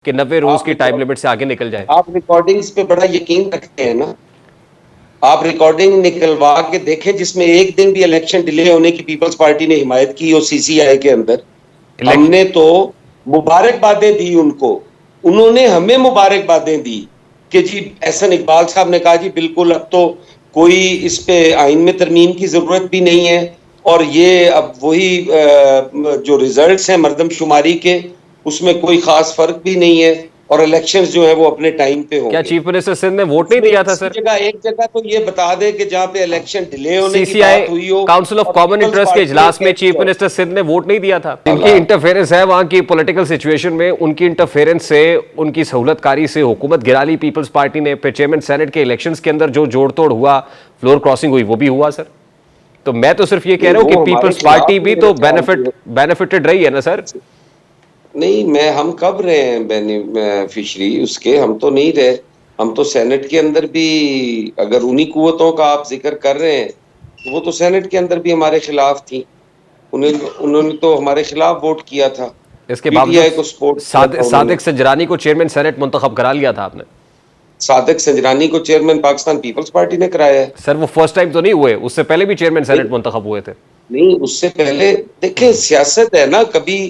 कि 90 रोज की time limit से आगे निकल जाए। आप रिकॉर्डिंग्स पे बड़ा यकीन रखते हैं ना। आप रिकॉर्डिंग निकलवा के देखें जिसमें एक दिन भी इलेक्शन डिले होने की पीपल्स पार्टी ने हिमायत की हो सीसीआई के अंदर। हमने तो मुबारकबादें दी उनको, उन्होंने हमें मुबारकबादें दी कि जी एहसन इकबाल साहब ने कहा जी बिल्कुल अब तो कोई इस पे आइन में तरमीम की जरूरत भी नहीं है और ये अब वही जो रिजल्ट्स हैं मर्दमशुमारी के उसमें कोई खास फर्क भी नहीं है और इलेक्शंस जो है वो अपने टाइम पे क्या होंगे। चीफ मिनिस्टर सिंध ने वोट नहीं दिया था सर? एक जगह तो ये बता दे कि जहां पे इलेक्शन डिले होने की सीसीआई बात हुई हो काउंसिल ऑफ और कॉमन पीपल्स इंटरेस्ट के पार्टी ने इजलास में कह चीफ दिया मिनिस्टर सिंध ने वोट नहीं दिया था। इनकी इंटरफेरेंस है वहां की पॉलिटिकल सिचुएशन में, उनकी इंटरफेरेंस से, उनकी सहूलतकारी से हुकूमत गिरा ली पीपल्स पार्टी ने। फिर चेयरमैन सेनेट के इलेक्शंस के अंदर जो जोड़ तोड़ हुआ, फ्लोर क्रॉसिंग हुई, वो भी हुआ सर। तो मैं तो सिर्फ ये कह रहा हूं कि पीपल्स पार्टी भी तो बेनिफिटेड रही है ना सर। नहीं, हम कब रहे हैं बेनिफिशरी उसके? हम तो नहीं रहे। हम तो सेनेट के अंदर भी, अगर उन्हीं कुव्वतों का आप जिक्र कर रहे हैं तो वो तो सेनेट के अंदर भी हमारे खिलाफ थी। उन्होंने तो हमारे खिलाफ वोट किया था, इसके पीटीआई को बावजूद सपोर्ट किया था उन्होंने। सादिक संजरानी को चेयरमैन सेनेट मुंतखब करा लिया था आपने। सादिक संजरानी को चेयरमैन पाकिस्तान पीपल्स पार्टी ने कराया है। सर वो फर्स्ट टाइम तो नहीं हुए, उससे पहले भी चेयरमैन नहीं, सेनेट मुंतखब हुए थे। नहीं, उससे पहले देखें सियासत है ना, कभी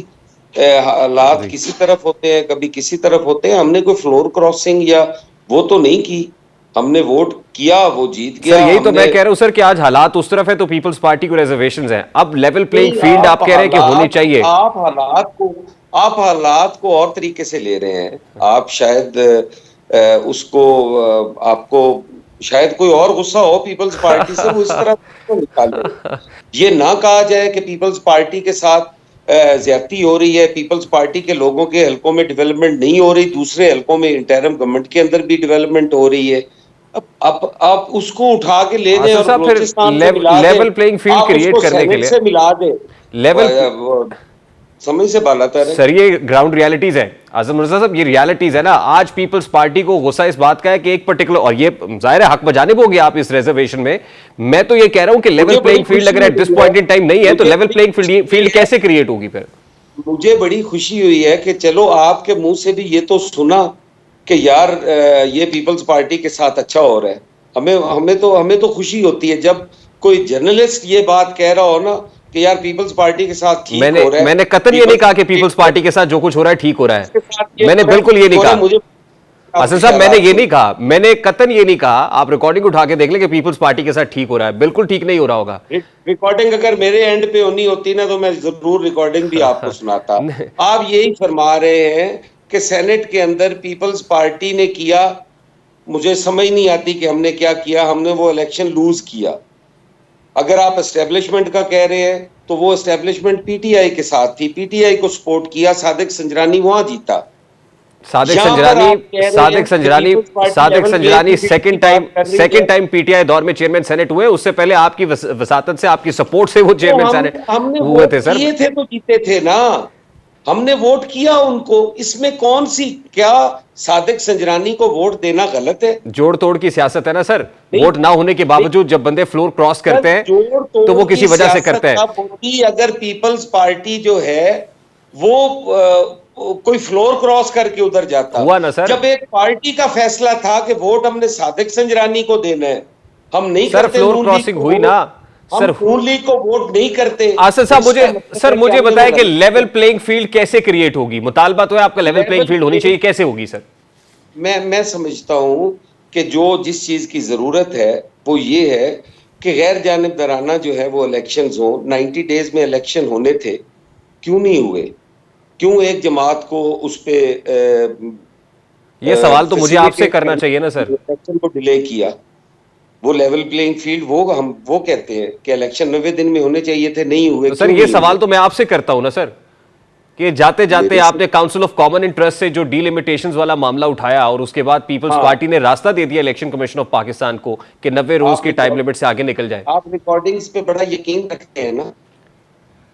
हालात जी किसी तरफ होते हैं कभी किसी तरफ होते हैं। हमने कोई फ्लोर क्रॉसिंग या वो तो नहीं की। हमने वोट किया, वो जीत सर, गया। यही तो हमने मैं कह रहा हूं सर कि आज हालात उस तरफ है तो पीपल्स पार्टी को रिजर्वेशंस हैं। अब लेवल प्लेइंग नहीं, फील्ड आप कह रहे हैं कि होनी चाहिए। आप हालात को और तरीके से ले रहे हैं। आप शायद उसको आपको शायद कोई और गुस्सा हो पीपल्स पार्टी से, वो इस तरह तो निकाले। ये ना कहा जाए कि पीपल्स पार्टी के साथ ज्यादती हो रही है, पीपल्स पार्टी के लोगों के हलकों में डेवलपमेंट नहीं हो रही, दूसरे हलकों में इंटरिम गवर्नमेंट के अंदर भी डेवलपमेंट हो रही है। अब आप उसको उठा के ले दें आसिफ और साहब, फिर बलूचिस्तान से मिला दें, लेवल प्लेइंग फील्ड आप क्रिएट उसको करने के सेनेट लिए से मिला दें, लेवल समझ से बालातर है। सर, ये ग्राउंड रियलिटीज है आजम मिर्जा साहब, ये रियलिटीज है ना। आज पीपल्स पार्टी को गुस्सा इस बात का है कि एक पर्टिकुलर, और ये जाहिर है हक बजानिब होगी आप इस रिजर्वेशन में। मैं तो ये कह रहा हूं कि लेवल प्लेइंग फील्ड अगर at this point in time नहीं है तो लेवल प्लेइंग फील्ड कैसे क्रिएट होगी फिर? मुझे बड़ी खुशी हुई है कि चलो आपके मुंह से भी ये तो सुना कि यार ये पीपल्स पार्टी के साथ अच्छा हो रहा है। हमें तो खुशी होती है जब कोई जर्नलिस्ट ये बात कह रहा हो ना कि यार पीपल्स पार्टी के साथ ठीक हो रहा है। मैंने कतई ये नहीं कहा कि पीपल्स पार्टी के साथ जो कुछ हो रहा है ठीक हो रहा है। मैंने बिल्कुल ये नहीं कहा। मुझे असद साहब, मैंने ये नहीं कहा, मैंने कतई ये नहीं कहा। आप रिकॉर्डिंग उठा के देख लें कि पीपल्स पार्टी के साथ ठीक हो रहा है। बिल्कुल ठीक नहीं हो रहा होगा। रिकॉर्डिंग अगर मेरे एंड पे होनी होती ना तो मैं जरूर रिकॉर्डिंग भी आपको सुनाता। आप यही फरमा रहे हैं कि सेनेट के अंदर पीपल्स पार्टी ने किया, मुझे समझ नहीं आती कि हमने क्या किया। हमने वो इलेक्शन लूज किया। अगर आप एस्टेब्लिशमेंट का कह रहे हैं तो वो एस्टेब्लिशमेंट पीटीआई के साथ थी, पीटीआई को सपोर्ट किया, सादिक संजरानी वहां जीता। Sadiq Sanjrani second time PTI दौर में चेयरमैन सेनेट हुए। उससे पहले आपकी वसातत से, आपकी सपोर्ट से वो चेयरमैन सेनेट हुए थे सर। किए थे तो जीते थे ना। हमने वोट किया उनको, इसमें कौन सी क्या सादिक संजरानी को वोट देना गलत है? जोड़ तोड़ की सियासत है ना सर। वोट ना होने के बावजूद जब बंदे फ्लोर क्रॉस करते हैं तो वो किसी वजह से करते हैं। अगर पीपल्स पार्टी जो है वो कोई फ्लोर क्रॉस करके उधर जाता हुआ ना सर। जब एक पार्टी का फैसला था कि वोट हमने सादिक संजरानी को देना है, हम नहीं सर करते। फ्लोर क्रॉसिंग हुई ना सर। नून लीग को वोट नहीं करते। आसिफ साहब, मुझे बताएं कि लेवल प्लेइंग फील्ड कैसे क्रिएट होगी? मुतालबा तो है आपका, लेवल प्लेइंग फील्ड होनी चाहिए, कैसे होगी सर? मैं समझता हूं कि जिस चीज की जरूरत है वो ये है कि गैर जानिबदाराना जो है वो इलेक्शंस हो। 90 डेज में इलेक्शन होने थे, क्यों नहीं हुए? क्यों एक जमात को उस पे ये सवाल तो मुझे आपसे करना चाहिए ना सर। इलेक्शन को डिले किया। वो लेवल प्लेइंग फील्ड वो कहते हैं कि इलेक्शन 90 दिन में होने चाहिए थे, नहीं हुए। तो सर ये सवाल तो मैं आपसे करता हूं ना सर, कि जाते जाते आपने काउंसिल ऑफ कॉमन इंटरेस्ट से जो डीलिमिटेशंस वाला मामला उठाया और उसके बाद पीपल्स पार्टी ने रास्ता दे दिया इलेक्शन कमीशन ऑफ पाकिस्तान को कि 90 रोज की टाइम लिमिट से आगे निकल जाए। आप रिकॉर्डिंग्स पे बड़ा यकीन रखते हैं ना।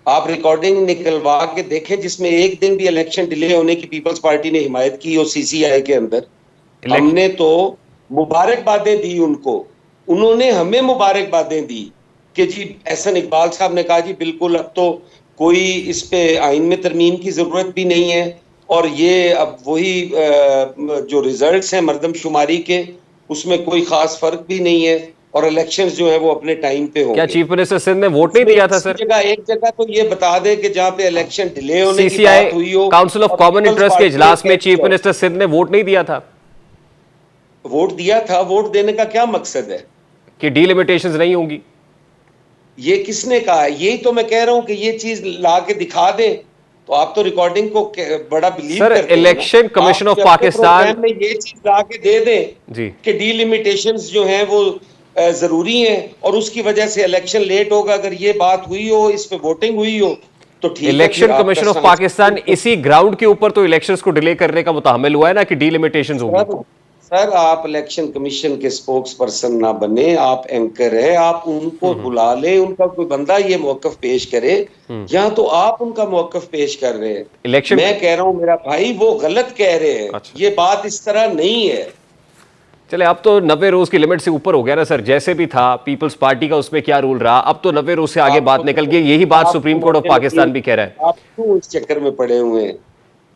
आप रिकॉर्डिंग निकलवा के देखें जिसमें एक दिन भी इलेक्शन डिले होने की पीपल्स पार्टी ने हिमायत की हो सीसीआई के अंदर। हमने तो मुबारकबादें दी उनको, उन्होंने हमें मुबारकबादें दी कि जी एहसन इकबाल साहब ने कहा जी बिल्कुल अब तो कोई इस पे आइन में तरमीम की जरूरत भी नहीं है और ये अब वही जो रिजल्ट्स हैं मर्दमशुमारी के, उसमें कोई खास फर्क भी नहीं है और इलेक्शंस जो है वो अपने टाइम पे क्या होंगे। चीफ मिनिस्टर सिंध ने वोट नहीं इसमें दिया था किसी सर? जगह एक जगह तो ये बता दे कि जहां पे इलेक्शन डिले होने की सीसीआई बात हुई हो काउंसिल ऑफ और कॉमन पीपल्स इंटरेस्ट के पार्टी ने इजलास में कह चीफ दिया हो। मिनिस्टर सिंध ने वोट नहीं दिया था वोट दिया था, वोट देने का क्या मकसद है? कि डीलिमिटेशंस नहीं होंगी? ये किसने कहा है? यही तो मैं कह रहा हूं कि ये चीज ला के दिखा दे, तो आप तो रिकॉर्डिंग को बड़ा बिलीव सर करते हैं ना। इलेक्शन कमीशन आप ऑफ अपने पाकिस्तान प्रोग्राम में ये चीज ला के दे दें जी कि डीलिमिटेशंस जो हैं वो जरूरी हैं और उसकी वजह से इलेक्शन लेट होगा। अगर ये बात हुई हो, इस पे वोटिंग हुई हो, तो ठीक है, फिर इलेक्शन आपका कमीशन ऑफ सांस। पाकिस्तान इसी ग्राउंड के ऊपर तो इलेक्शंस को डिले करने का मुतहम्मिल हुआ है ना कि डीलिमिटेशंस होगी। सर आप इलेक्शन कमीशन के स्पोक्स पर्सन ना बने, आप एंकर है, आप उनको बुला ले, उनका कोई बंदा ये मौकफ पेश करे, या तो आप उनका मौकफ पेश कर रहे हैं। इलेक्शन मैं कह रहा हूं मेरा भाई वो गलत कह रहे हैं, अच्छा। ये बात इस तरह नहीं है। चले अब तो 90 रोज की लिमिट से ऊपर हो गया ना सर, जैसे भी था पीपल्स पार्टी का उसमें क्या रूल रहा, अब तो 90 रोज से आगे बात निकल गई, यही बात सुप्रीम कोर्ट ऑफ पाकिस्तान भी कह रहा है। आप क्यों इस चक्कर में पड़े हुए हैं?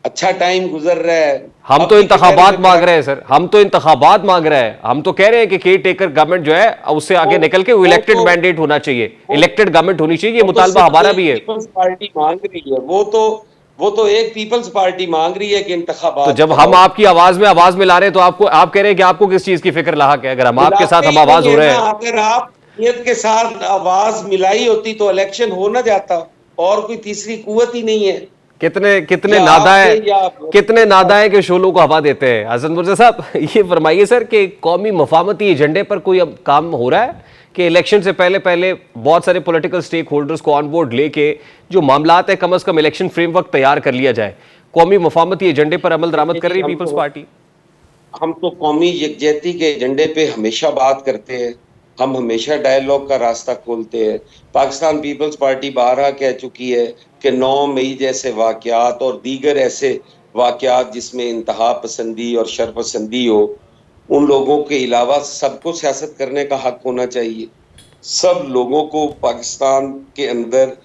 अच्छा टाइम गुजर रहा है, हम अब तो भी इंतखाबात कचहरी में मांग रहे हैं सर, हम तो इंतखाबात मांग रहे हैं, हम तो कह रहे हैं कि केयर टेकर गवर्नमेंट जो है उससे आगे निकल के इलेक्टेड मैंडेट होना चाहिए, इलेक्टेड गवर्नमेंट होनी चाहिए, ये मुतालबा हमारा भी है। पीपल्स पार्टी मांग रही है, वो तो एक पीपल्स पार्टी मांग रही है कि तो इंतखाबात जब हम आपकी आवाज में आवाज मिला रहे हैं तो आपको, आप कह रहे हैं कि आपको किस चीज की फिक्र लाहक है? अगर हम आपके साथ हम आवाज हो रहे हैं। अगर आप नियत के साथ आवाज मिलाई होती तो इलेक्शन हो ना जाता, और कोई तीसरी कुव्वत ही नहीं है। कितने कितने या नादाएं, आपसे या कितने नादाएं के शोलों को हवा देते हैं। हसन मुर्जा साहब ये फरमाइए सर कि कौमी मफामती एजेंडे पर कोई अब काम हो रहा है कि इलेक्शन से पहले पहले बहुत सारे पॉलिटिकल स्टेक होल्डर्स को ऑन बोर्ड लेके जो मामलात है कम अज कम इलेक्शन फ्रेमवर्क तैयार कर लिया जाए? कौमी मफामती एजेंडे पर अमल दरामद कर रही है पीपल्स पार्टी? हम तो कौमी यकजहती के एजेंडे पे हमेशा बात करते हैं, हम हमेशा डायलॉग का रास्ता खोलते हैं। पाकिस्तान पीपल्स पार्टी बारहा कह चुकी है कि 9 मई जैसे वाकयात और दीगर ऐसे वाकयात जिसमें इंतहा पसंदी और शरपसंदी हो, उन लोगों के अलावा सबको सियासत करने का हक होना चाहिए। सब लोगों को पाकिस्तान के अंदर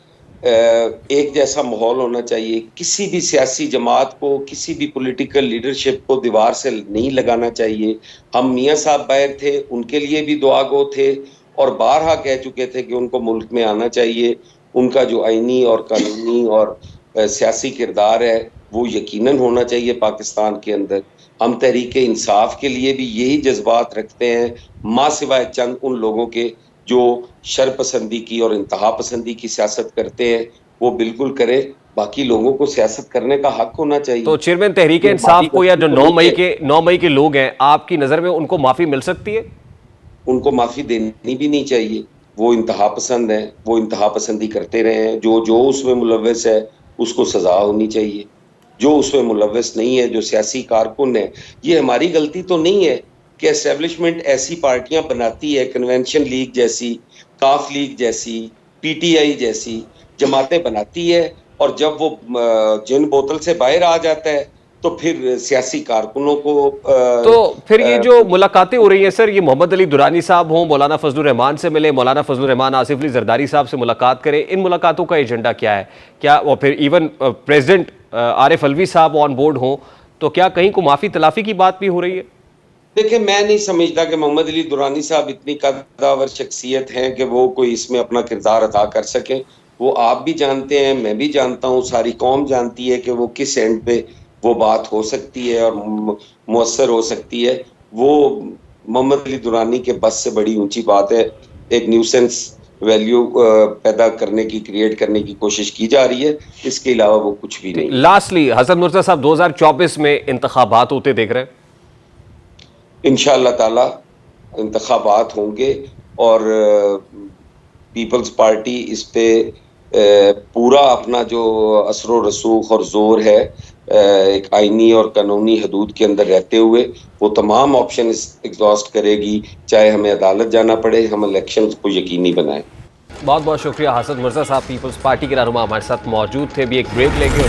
एक जैसा माहौल होना चाहिए। किसी भी सियासी जमात को, किसी भी पॉलिटिकल लीडरशिप को दीवार से नहीं लगाना चाहिए। हम मियाँ साहब बाहर थे, उनके लिए भी दुआगो थे और बारहा कह चुके थे कि उनको मुल्क में आना चाहिए। उनका जो आईनी और कानूनी और सियासी किरदार है वो यकीनन होना चाहिए पाकिस्तान के अंदर। हम तहरीक इंसाफ के लिए भी यही जज्बात रखते हैं, माँ सिवाय चंद उन लोगों के जो शरपसंदी की और इंतहा पसंदी की सियासत करते हैं, वो बिल्कुल करें। बाकी लोगों को सियासत करने का हक होना चाहिए। तो चेयरमैन तहरीक इंसाफ को या जो 9 मई के लोग हैं, आपकी नजर में उनको माफी मिल सकती है? उनको माफी देनी भी नहीं चाहिए। वो इंतहा पसंद है, वो इंतहा पसंदी करते रहे हैं। जो उसमें मुलव्वस है उसको सजा होनी चाहिए। जो उसमें मुलव्वस नहीं है, जो सियासी कारकुन है, ये हमारी गलती तो नहीं है कि एस्टेब्लिशमेंट ऐसी पार्टियां बनाती है, कन्वेंशन लीग जैसी, काफ लीग जैसी, पीटीआई जैसी जमातें बनाती है, और जब वो जिन बोतल से बाहर आ जाता है तो फिर सियासी कारकुनों को तो फिर ये जो मुलाकातें हो रही हैं सर, ये मोहम्मद अली दुरानी साहब हों, मौलाना फजलुर रहमान से मिले, मौलाना फजलुर रहमान आसिफ अली जरदारी साहब से मुलाकात करें, इन मुलाकातों का एजेंडा क्या है? क्या और फिर इवन प्रेसिडेंट आरिफ अलवी साहब ऑन बोर्ड हों, तो क्या कहीं को माफी तलाफी की बात भी हो रही है? देखिए, मैं नहीं समझता कि मोहम्मद अली दुरानी साहब इतनी कद्दावर शख्सियत हैं कि वो कोई इसमें अपना किरदार अदा कर सकें। वो आप भी जानते हैं, मैं भी जानता हूँ, सारी कौम जानती है कि वो किस एंड पे वो बात हो सकती है और मुअस्सर हो सकती है। वो मोहम्मद अली दुरानी के बस से बड़ी ऊंची बात है। एक न्यूसेंस वैल्यू पैदा करने की, क्रिएट करने की कोशिश की जा रही है, इसके अलावा वो कुछ भी नहीं। लास्टली हसन मुर्जा साहब, 2024 में इंतखाबात होते देख रहे हैं? इंशाअल्लाह ताला इंतखाबात होंगे और पीपल्स पार्टी इस पे पूरा अपना जो असर रसूख और जोर है एक आईनी और कानूनी हदूद के अंदर रहते हुए वो तमाम ऑप्शन एग्जॉस्ट करेगी, चाहे हमें अदालत जाना पड़े, हम इलेक्शन को यकीनी बनाएं। बहुत बहुत शुक्रिया हसन मुर्जा साहब, पीपल्स पार्टी के रहनुमा हमारे साथ मौजूद थे। भी एक ब्रेक लेके